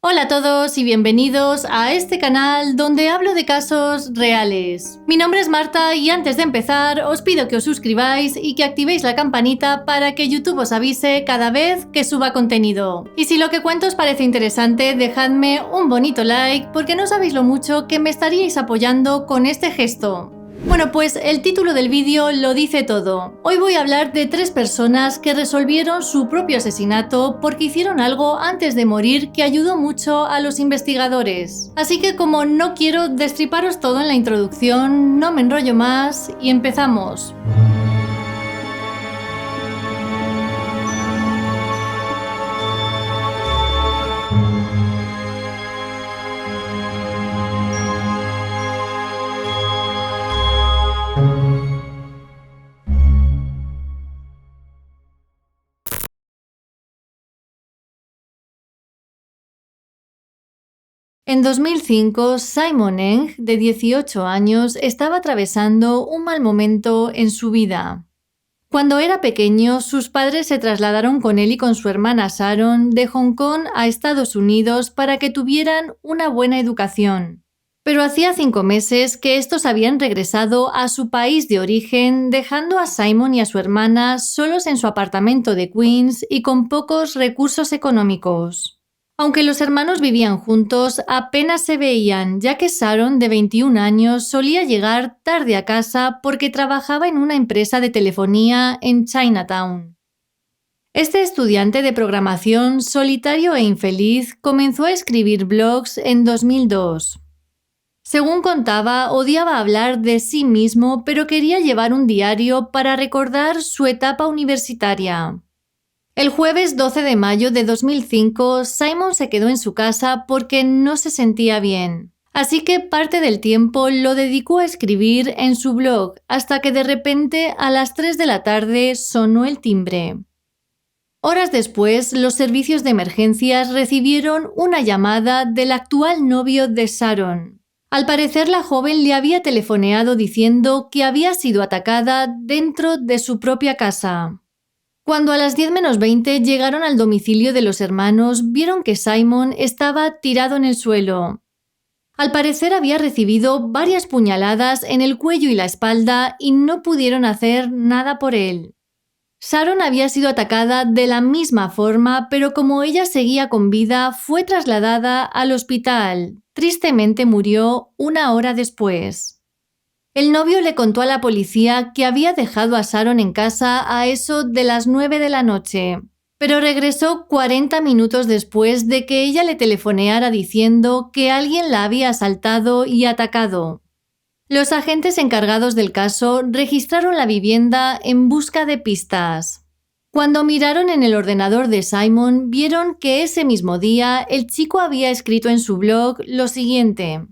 Hola a todos y bienvenidos a este canal donde hablo de casos reales. Mi nombre es Marta y antes de empezar os pido que os suscribáis y que activéis la campanita para que YouTube os avise cada vez que suba contenido. Y si lo que cuento os parece interesante, dejadme un bonito like porque no sabéis lo mucho que me estaríais apoyando con este gesto. Bueno, pues el título del vídeo lo dice todo. Hoy voy a hablar de 3 personas que resolvieron su propio asesinato porque hicieron algo antes de morir que ayudó mucho a los investigadores. Así que como no quiero destriparos todo en la introducción, no me enrollo más y empezamos. En 2005, Simon Eng, de 18 años, estaba atravesando un mal momento en su vida. Cuando era pequeño, sus padres se trasladaron con él y con su hermana Sharon de Hong Kong a Estados Unidos para que tuvieran una buena educación. Pero hacía 5 meses que estos habían regresado a su país de origen, dejando a Simon y a su hermana solos en su apartamento de Queens y con pocos recursos económicos. Aunque los hermanos vivían juntos, apenas se veían, ya que Sharon, de 21 años, solía llegar tarde a casa porque trabajaba en una empresa de telefonía en Chinatown. Este estudiante de programación, solitario e infeliz, comenzó a escribir blogs en 2002. Según contaba, odiaba hablar de sí mismo, pero quería llevar un diario para recordar su etapa universitaria. El jueves 12 de mayo de 2005, Simon se quedó en su casa porque no se sentía bien. Así que parte del tiempo lo dedicó a escribir en su blog, hasta que de repente a las 3 de la tarde sonó el timbre. Horas después, los servicios de emergencias recibieron una llamada del actual novio de Sharon. Al parecer, la joven le había telefoneado diciendo que había sido atacada dentro de su propia casa. Cuando a las 10 menos 20 llegaron al domicilio de los hermanos, vieron que Simon estaba tirado en el suelo. Al parecer había recibido varias puñaladas en el cuello y la espalda y no pudieron hacer nada por él. Sharon había sido atacada de la misma forma, pero como ella seguía con vida, fue trasladada al hospital. Tristemente murió 1 hora después. El novio le contó a la policía que había dejado a Sharon en casa a eso de las 9 de la noche, pero regresó 40 minutos después de que ella le telefoneara diciendo que alguien la había asaltado y atacado. Los agentes encargados del caso registraron la vivienda en busca de pistas. Cuando miraron en el ordenador de Simon, vieron que ese mismo día el chico había escrito en su blog lo siguiente: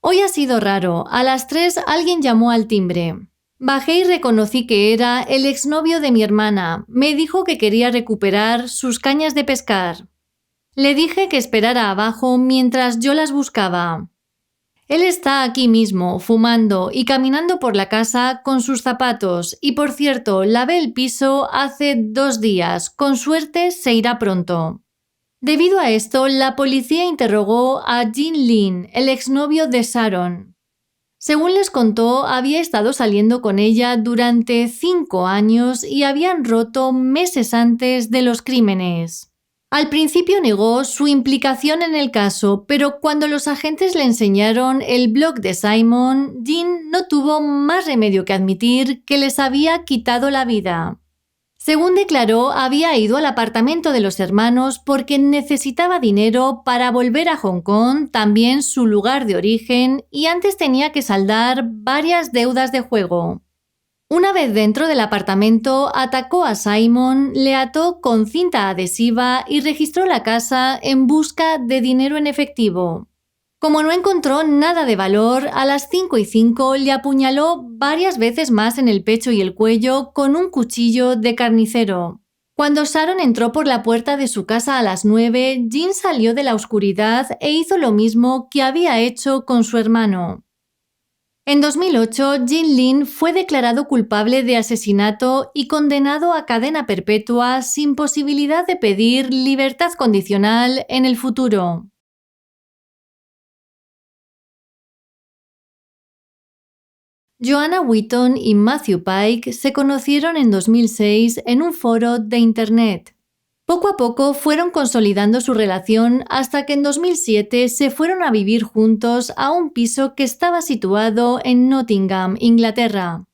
«Hoy ha sido raro. A las 3 alguien llamó al timbre. Bajé y reconocí que era el exnovio de mi hermana. Me dijo que quería recuperar sus cañas de pescar. Le dije que esperara abajo mientras yo las buscaba. Él está aquí mismo, fumando y caminando por la casa con sus zapatos. Y por cierto, lavé el piso hace 2 días. Con suerte se irá pronto». Debido a esto, la policía interrogó a Jin Lin, el exnovio de Sharon. Según les contó, había estado saliendo con ella durante 5 años y habían roto meses antes de los crímenes. Al principio negó su implicación en el caso, pero cuando los agentes le enseñaron el blog de Simon, Jin no tuvo más remedio que admitir que les había quitado la vida. Según declaró, había ido al apartamento de los hermanos porque necesitaba dinero para volver a Hong Kong, también su lugar de origen, y antes tenía que saldar varias deudas de juego. Una vez dentro del apartamento, atacó a Simon, le ató con cinta adhesiva y registró la casa en busca de dinero en efectivo. Como no encontró nada de valor, a las 5:05 le apuñaló varias veces más en el pecho y el cuello con un cuchillo de carnicero. Cuando Sharon entró por la puerta de su casa a las 9, Jin salió de la oscuridad e hizo lo mismo que había hecho con su hermano. En 2008, Jin Lin fue declarado culpable de asesinato y condenado a cadena perpetua sin posibilidad de pedir libertad condicional en el futuro. Joanna Wheaton y Matthew Pike se conocieron en 2006 en un foro de Internet. Poco a poco fueron consolidando su relación hasta que en 2007 se fueron a vivir juntos a un piso que estaba situado en Nottingham, Inglaterra.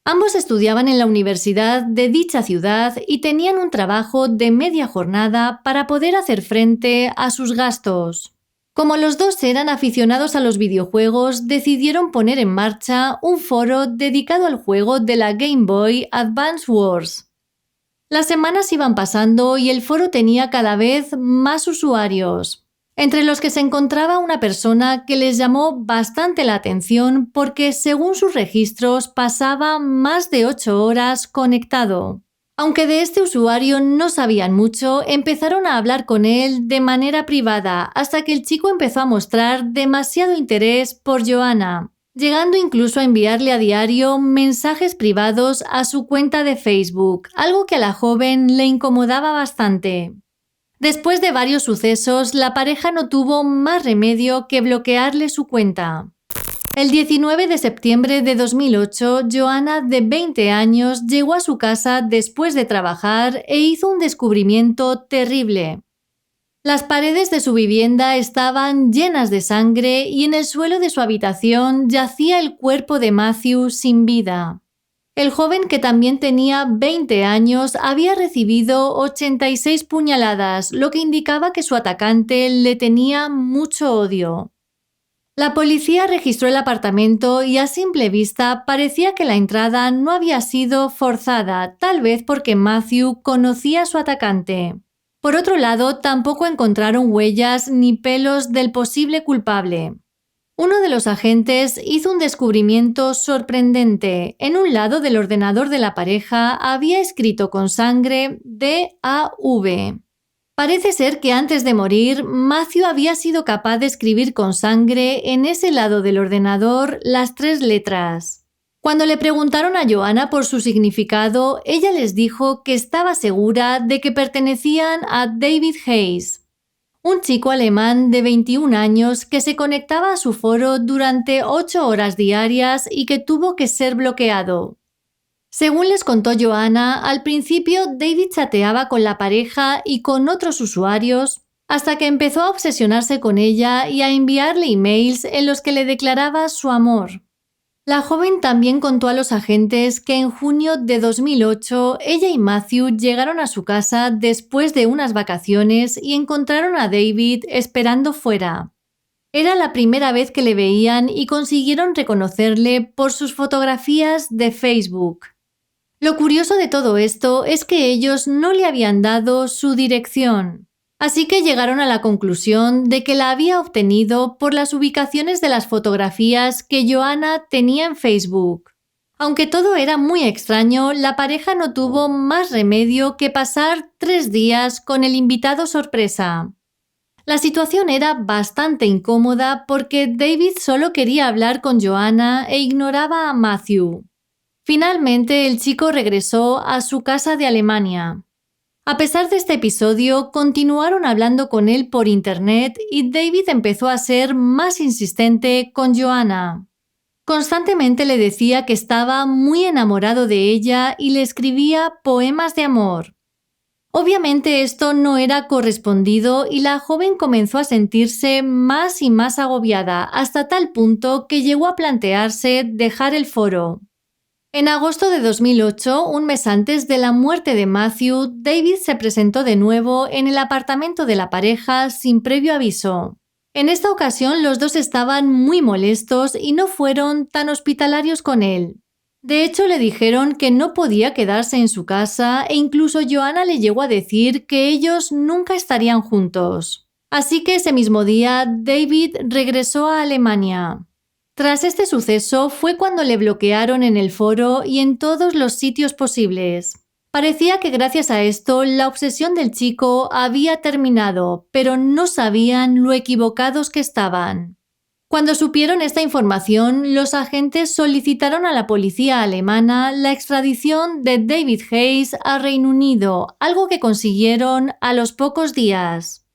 Ambos estudiaban en la universidad de dicha ciudad y tenían un trabajo de media jornada para poder hacer frente a sus gastos. Como los dos eran aficionados a los videojuegos, decidieron poner en marcha un foro dedicado al juego de la Game Boy Advance Wars. Las semanas iban pasando y el foro tenía cada vez más usuarios, entre los que se encontraba una persona que les llamó bastante la atención porque, según sus registros, pasaba más de 8 horas conectado. Aunque de este usuario no sabían mucho, empezaron a hablar con él de manera privada hasta que el chico empezó a mostrar demasiado interés por Joanna, llegando incluso a enviarle a diario mensajes privados a su cuenta de Facebook, algo que a la joven le incomodaba bastante. Después de varios sucesos, la pareja no tuvo más remedio que bloquearle su cuenta. El 19 de septiembre de 2008, Joanna, de 20 años, llegó a su casa después de trabajar e hizo un descubrimiento terrible. Las paredes de su vivienda estaban llenas de sangre y en el suelo de su habitación yacía el cuerpo de Matthew sin vida. El joven, que también tenía 20 años, había recibido 86 puñaladas, lo que indicaba que su atacante le tenía mucho odio. La policía registró el apartamento y a simple vista parecía que la entrada no había sido forzada, tal vez porque Matthew conocía a su atacante. Por otro lado, tampoco encontraron huellas ni pelos del posible culpable. Uno de los agentes hizo un descubrimiento sorprendente. En un lado del ordenador de la pareja había escrito con sangre DAV. Parece ser que antes de morir, Matthew había sido capaz de escribir con sangre en ese lado del ordenador las 3 letras. Cuando le preguntaron a Joanna por su significado, ella les dijo que estaba segura de que pertenecían a David Hayes, un chico alemán de 21 años que se conectaba a su foro durante 8 horas diarias y que tuvo que ser bloqueado. Según les contó Joanna, al principio David chateaba con la pareja y con otros usuarios hasta que empezó a obsesionarse con ella y a enviarle emails en los que le declaraba su amor. La joven también contó a los agentes que en junio de 2008 ella y Matthew llegaron a su casa después de unas vacaciones y encontraron a David esperando fuera. Era la primera vez que le veían y consiguieron reconocerle por sus fotografías de Facebook. Lo curioso de todo esto es que ellos no le habían dado su dirección, así que llegaron a la conclusión de que la había obtenido por las ubicaciones de las fotografías que Joanna tenía en Facebook. Aunque todo era muy extraño, la pareja no tuvo más remedio que pasar 3 días con el invitado sorpresa. La situación era bastante incómoda porque David solo quería hablar con Joanna e ignoraba a Matthew. Finalmente, el chico regresó a su casa de Alemania. A pesar de este episodio, continuaron hablando con él por internet y David empezó a ser más insistente con Joanna. Constantemente le decía que estaba muy enamorado de ella y le escribía poemas de amor. Obviamente esto no era correspondido y la joven comenzó a sentirse más y más agobiada hasta tal punto que llegó a plantearse dejar el foro. En agosto de 2008, un mes antes de la muerte de Matthew, David se presentó de nuevo en el apartamento de la pareja sin previo aviso. En esta ocasión los dos estaban muy molestos y no fueron tan hospitalarios con él. De hecho, le dijeron que no podía quedarse en su casa e incluso Joanna le llegó a decir que ellos nunca estarían juntos. Así que ese mismo día, David regresó a Alemania. Tras este suceso fue cuando le bloquearon en el foro y en todos los sitios posibles. Parecía que gracias a esto la obsesión del chico había terminado, pero no sabían lo equivocados que estaban. Cuando supieron esta información, los agentes solicitaron a la policía alemana la extradición de David Hayes a Reino Unido, algo que consiguieron a los pocos días.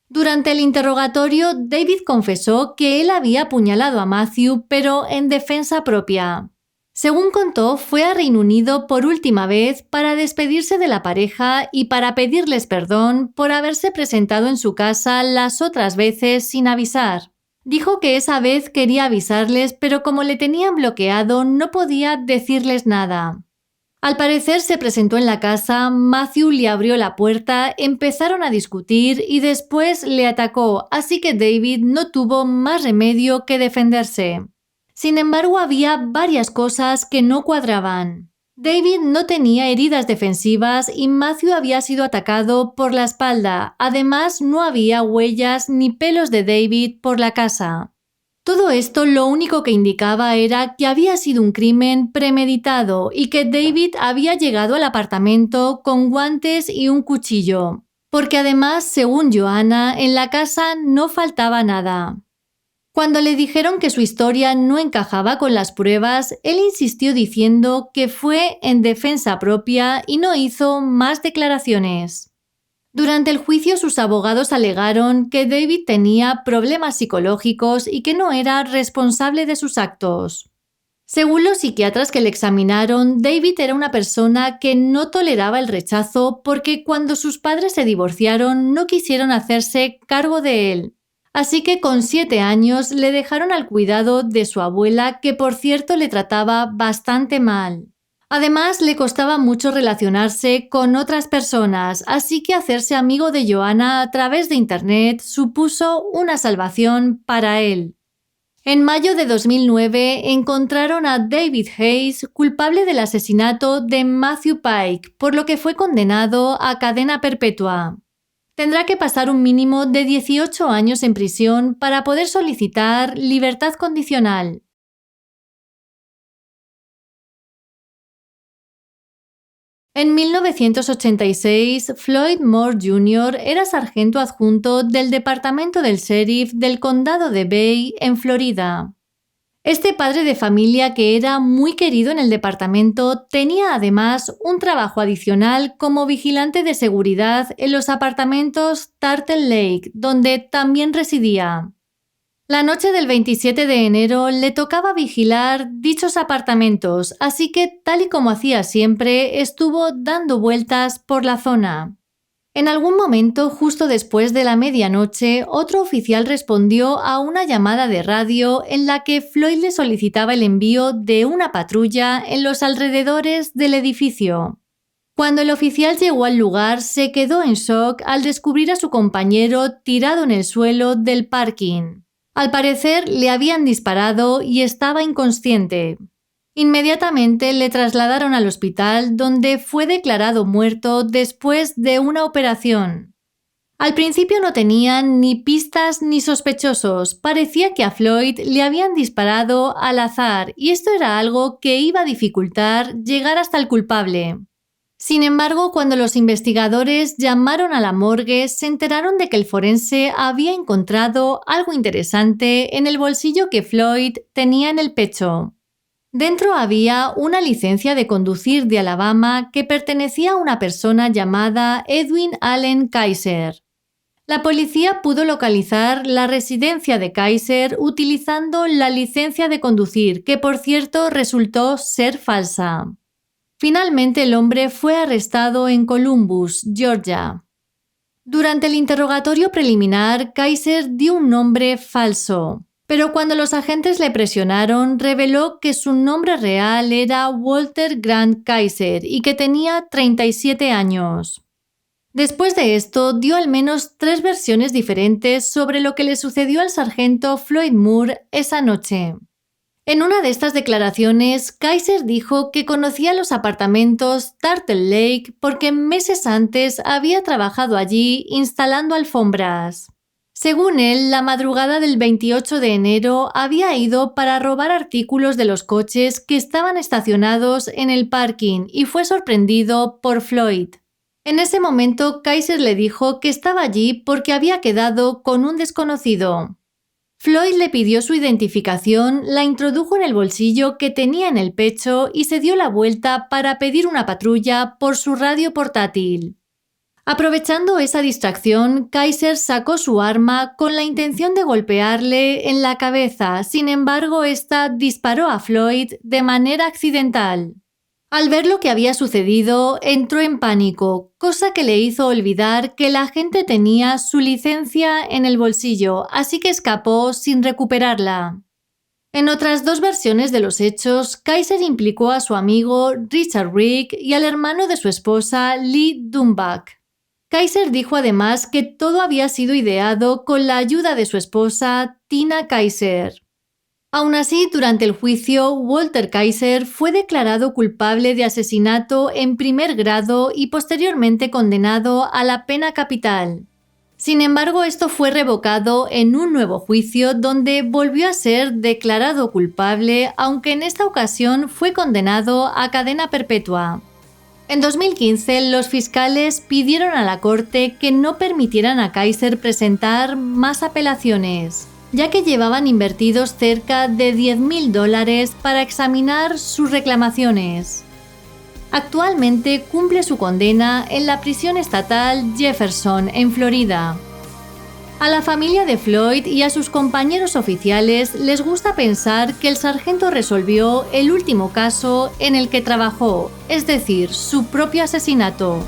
Durante el interrogatorio, David confesó que él había apuñalado a Matthew, pero en defensa propia. Según contó, fue a Reino Unido por última vez para despedirse de la pareja y para pedirles perdón por haberse presentado en su casa las otras veces sin avisar. Dijo que esa vez quería avisarles, pero como le tenían bloqueado, no podía decirles nada. Al parecer se presentó en la casa, Matthew le abrió la puerta, empezaron a discutir y después le atacó, así que David no tuvo más remedio que defenderse. Sin embargo, había varias cosas que no cuadraban. David no tenía heridas defensivas y Matthew había sido atacado por la espalda. Además, no había huellas ni pelos de David por la casa. Todo esto lo único que indicaba era que había sido un crimen premeditado y que David había llegado al apartamento con guantes y un cuchillo. Porque además, según Joanna, en la casa no faltaba nada. Cuando le dijeron que su historia no encajaba con las pruebas, él insistió diciendo que fue en defensa propia y no hizo más declaraciones. Durante el juicio, sus abogados alegaron que David tenía problemas psicológicos y que no era responsable de sus actos. Según los psiquiatras que le examinaron, David era una persona que no toleraba el rechazo porque cuando sus padres se divorciaron no quisieron hacerse cargo de él. Así que con 7 años le dejaron al cuidado de su abuela, que por cierto le trataba bastante mal. Además, le costaba mucho relacionarse con otras personas, así que hacerse amigo de Joanna a través de Internet supuso una salvación para él. En mayo de 2009 encontraron a David Hayes culpable del asesinato de Matthew Pike, por lo que fue condenado a cadena perpetua. Tendrá que pasar un mínimo de 18 años en prisión para poder solicitar libertad condicional. En 1986, Floyd Moore Jr. era sargento adjunto del Departamento del Sheriff del Condado de Bay, en Florida. Este padre de familia, que era muy querido en el departamento, tenía además un trabajo adicional como vigilante de seguridad en los apartamentos Turtle Lake, donde también residía. La noche del 27 de enero le tocaba vigilar dichos apartamentos, así que, tal y como hacía siempre, estuvo dando vueltas por la zona. En algún momento, justo después de la medianoche, otro oficial respondió a una llamada de radio en la que Floyd le solicitaba el envío de una patrulla en los alrededores del edificio. Cuando el oficial llegó al lugar, se quedó en shock al descubrir a su compañero tirado en el suelo del parking. Al parecer, le habían disparado y estaba inconsciente. Inmediatamente le trasladaron al hospital, donde fue declarado muerto después de una operación. Al principio no tenían ni pistas ni sospechosos, parecía que a Floyd le habían disparado al azar y esto era algo que iba a dificultar llegar hasta el culpable. Sin embargo, cuando los investigadores llamaron a la morgue, se enteraron de que el forense había encontrado algo interesante en el bolsillo que Floyd tenía en el pecho. Dentro había una licencia de conducir de Alabama que pertenecía a una persona llamada Edwin Allen Kaiser. La policía pudo localizar la residencia de Kaiser utilizando la licencia de conducir, que por cierto resultó ser falsa. Finalmente el hombre fue arrestado en Columbus, Georgia. Durante el interrogatorio preliminar, Kaiser dio un nombre falso. Pero cuando los agentes le presionaron, reveló que su nombre real era Walter Grant Kaiser y que tenía 37 años. Después de esto, dio al menos 3 versiones diferentes sobre lo que le sucedió al sargento Floyd Moore esa noche. En una de estas declaraciones, Kaiser dijo que conocía los apartamentos Turtle Lake porque meses antes había trabajado allí instalando alfombras. Según él, la madrugada del 28 de enero había ido para robar artículos de los coches que estaban estacionados en el parking y fue sorprendido por Floyd. En ese momento, Kaiser le dijo que estaba allí porque había quedado con un desconocido. Floyd le pidió su identificación, la introdujo en el bolsillo que tenía en el pecho y se dio la vuelta para pedir una patrulla por su radio portátil. Aprovechando esa distracción, Kaiser sacó su arma con la intención de golpearle en la cabeza, sin embargo, esta disparó a Floyd de manera accidental. Al ver lo que había sucedido, entró en pánico, cosa que le hizo olvidar que el agente tenía su licencia en el bolsillo, así que escapó sin recuperarla. En otras dos versiones de los hechos, Kaiser implicó a su amigo Richard Rick y al hermano de su esposa Lee Dumbach. Kaiser dijo además que todo había sido ideado con la ayuda de su esposa, Tina Kaiser. Aún así, durante el juicio, Walter Kaiser fue declarado culpable de asesinato en primer grado y posteriormente condenado a la pena capital. Sin embargo, esto fue revocado en un nuevo juicio donde volvió a ser declarado culpable, aunque en esta ocasión fue condenado a cadena perpetua. En 2015, los fiscales pidieron a la corte que no permitieran a Kaiser presentar más apelaciones, ya que llevaban invertidos cerca de $10,000 para examinar sus reclamaciones. Actualmente cumple su condena en la prisión estatal Jefferson, en Florida. A la familia de Floyd y a sus compañeros oficiales les gusta pensar que el sargento resolvió el último caso en el que trabajó, es decir, su propio asesinato.